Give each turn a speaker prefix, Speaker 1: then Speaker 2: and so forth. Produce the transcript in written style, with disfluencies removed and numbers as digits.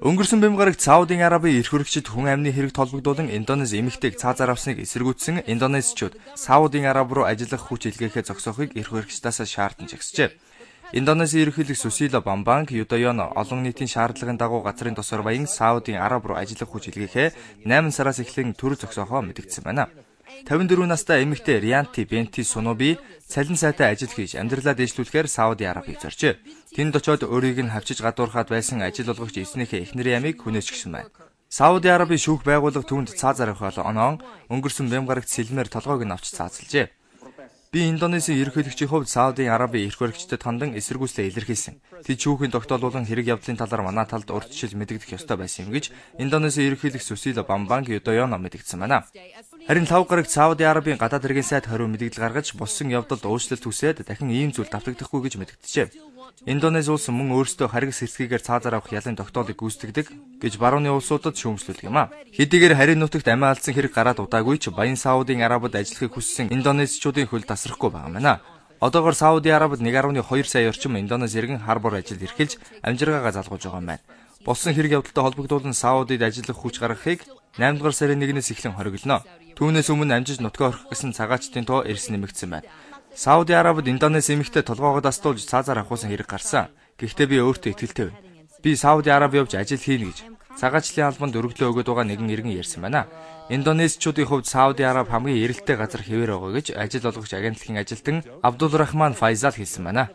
Speaker 1: Өнгөрсөн бямгарагт Саудын Арабын эрх хөрөгчид хүн амны хэрэг толбогдуулан Индонез эмэгтэйг цаазаар авсныг эсэргүүцсэн индонезчууд Саудын Араб руу ажиллах хүч илгээхээ зогсоохыг эрх хөрөгчдөөс шаардсан жагсжээ. Индонезийн ерөнхийлөгч Susilo Bambang Yudhoyono олон нийтийн шаардлагын дагуу газрын тосор баян Саудын Араб руу ажиллах хүч илгээхээ 8 сараас эхлэн төр зогсоохоо мэдгдсэн байна. 54 настай эмэгтэй Rianti Benti Sunobi цалин сайтай ажил хийж амьдралаа дэвшлүүлэхээр Сауди Арабыг зоржээ. Тэнд очоод өөрийг нь хавчиж гадуурхаад байсан ажил олгогч эзнийхээ эхнэрийн ямиг хүнээчихсэн байна. Сауди Арабын шүүх байгууллага түүнд цаазаар авах оноон өнгөрсөн бямгарагт сэлмээр толгойг нь авч цаазалжээ. Би Индонезийн ерөнхийлөгчийн хувьд Саудын Арабын эрх хөрөгчдөд хандан эсэргүүцлээ илэрхийлсэн. Тэд шүүхийн тогтоолуулан хэрэг явдлын талаар манай талд урьдчилан мэдэгдэх ёстой байсан юм гэж Индонезийн ерөнхийлөгч Susilo Bambang Yudhoyono мэдгдсэн байна. Харин 5 гарагт Сауди Арабын гадаад хэргийн сайд хариу мэдээлэл гаргаж болсон явдалд уучлалт хүсээд дахин ийм зүйл давтагдахгүй гэж мэдгджээ. Индонез улс мөн өөрсдөө харгас хэрцгийгээр цаазаар авах ялын тогтоолыг гүйцэтгэдэг гэж барууны улсуудад шүүмжлүүлдэг юм а. Хэдийгээр харийн нутагт амиа алдсан хэрэг гараад удаагүй ч баян Саудын Арабад ажиллахыг хүссэн индонезчуудын хөл тасрахгүй байгаа юм а. Одоогоор Сауди Арабад 1.2 сая орчим индонез иргэн харбор ажил эрхэлж амжиргаагаа залгуулж байгаа юм байна. Болсон хэрэг явдалтай холбогдуулан Саудид ажиллах хүч гаргахыг 8 дугаар сарын 1-ээс эхлэн хориглоно. Түүнээс өмнө амжиж нутгаа орхих гэсэн цагаачтын тоо ирсэн нэмэгдсэн байна. Сауди Арабид Индонез эмэгтэй толгоогоо дастуулж цаазаар авахсан хэрэг гарсан. Гэхдээ би өөртөө итгэлтэй байна. Би Сауди Араб явж ажил хийнэ гэж цагаачлалын албанд өргөлөө өгöd байгаа нэгэн иргэн ярьсан байна. Индонезчуудын хувьд Сауди Араб хамгийн эрэлттэй газар хэвээр байгаа гэж ажил олгогч агентлагийн ажилтан Абдулрахман Файзал хэлсэн байна.